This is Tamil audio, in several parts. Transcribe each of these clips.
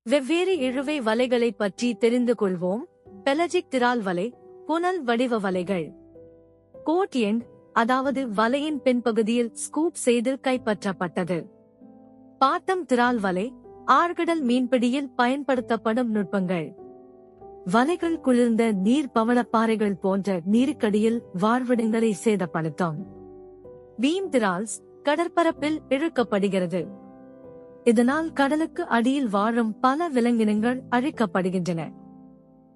வெவ்வேறு இழுவை வலைகளைப் பற்றி தெரிந்து கொள்வோம். பெலஜிக் திரால் வலை, புனல் வடிவ வலைகள். கோட் எண்ட், அதாவது வலையின் பின்பகுதியில் ஸ்கூப் செய்து கைப்பற்றப்பட்டது. பாட்டம் திரால் வலை, ஆழ்கடல் மீன்பிடியில் பயன்படுத்தப்படும் நுட்பங்கள். வலைகள் குளிர்ந்த நீர் பவளப்பாறைகள் போன்ற நீருக்கடியில் வாழ்விடங்களை சேதப்படுத்தும். பீம் திரால்ஸ், கடற்பரப்பில் இழுக்கப்படுகிறது. இதனால் கடலுக்கு அடியில் வாழும் பல விலங்கினங்கள் அழிக்கப்படுகின்றன.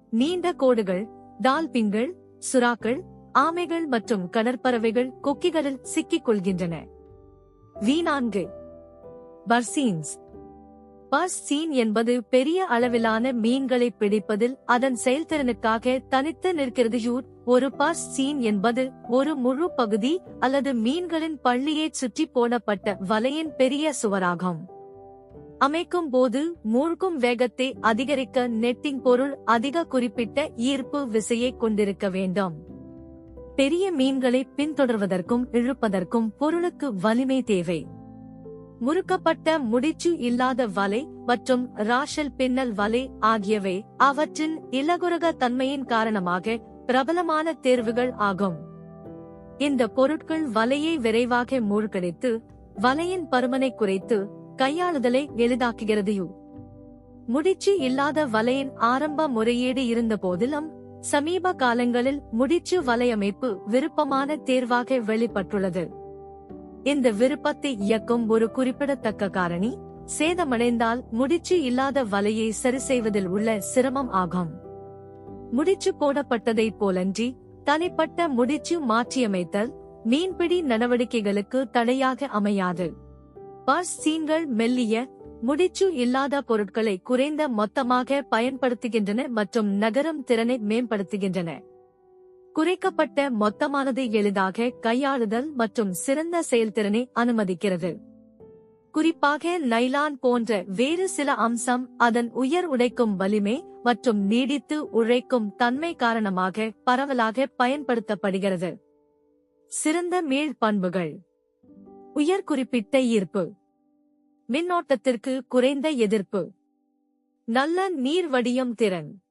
நீண்ட கோடுகள், டால்பின்கள், சுறாக்கள், ஆமைகள் மற்றும் கடற்பறவைகள் கொக்கிகளில் சிக்கிக் கொள்கின்றன. V4 பர்சீன்ஸ். பர்ஸ் சீன் என்பது பெரிய அளவிலான மீன்களை பிடிப்பதில் அதன் செயல்திறனுக்காக தனித்து நிற்கிறது. ஒரு பர்ஸ் சீன் என்பது ஒரு முழு பகுதி அல்லது மீன்களின் பள்ளியைச் சுற்றி போடப்பட்ட வலையின் பெரிய சுவராகும். அமைக்கும் போது மூழ்கும் வேகத்தை அதிகரிக்க நெட்டிங் பொருள் அதிக குறிப்பிட்ட ஈர்ப்பு விசையை கொண்டிருக்க வேண்டும். பெரிய மீன்களை பின்தொடர்வதற்கும் இழுப்பதற்கும் பொருளுக்கு வலிமை தேவை. முறுக்கப்பட்ட முடிச்சு இல்லாத வலை மற்றும் ராஷல் பின்னல் வலை ஆகியவை அவற்றின் இலகுரக தன்மையின் காரணமாக பிரபலமான தேர்வுகள் ஆகும். இந்த பொருட்கள் வலையை விரைவாக மூழ்கடித்து வலையின் பருமனை குறைத்து கையாளுதலை எளிதாக்குகிறது. முடிச்சு இல்லாத வலையின் ஆரம்ப முறையீடு இருந்த போதிலும் சமீப காலங்களில் முடிச்சு வலையமைப்பு விருப்பமான தேர்வாக வெளிப்பட்டுள்ளது. இந்த விருப்பத்தை இயக்கும் ஒரு குறிப்பிடத்தக்க காரணி சேதமடைந்தால் முடிச்சு இல்லாத வலையை சரிசெய்வதில் உள்ள சிரமம் ஆகும். முடிச்சு போடப்பட்டதைப் போலன்றி தனிப்பட்ட முடிச்சு மாற்றியமைத்தல் மீன்பிடி நடவடிக்கைகளுக்கு தடையாக அமையாது. பர்ஸ் சீன்கள் மெல்லிய, முடிச்சு இல்லாத பொருட்களை குறைந்த மொத்தமாக பயன்படுத்துகின்றன மற்றும் நகரும் திறனை மேம்படுத்துகின்றன. குறைக்கப்பட்ட மொத்தமானது எளிதாக கையாளுதல் மற்றும் சிறந்த செயல்திறனை அனுமதிக்கிறது. குறிப்பாக நைலான் போன்ற வேறு சில அம்சம் அதன் உயர் உடைக்கும் வலிமை மற்றும் நீடித்து உழைக்கும் தன்மை காரணமாக பரவலாக பயன்படுத்தப்படுகிறது. சிறந்த மீள் பண்புகள். உயர் குறிப்பிட்ட ஈர்ப்பு, மின்னோட்டத்திற்கு குறைந்த எதிர்ப்பு, நல்ல நீர் வடியும் திறன்.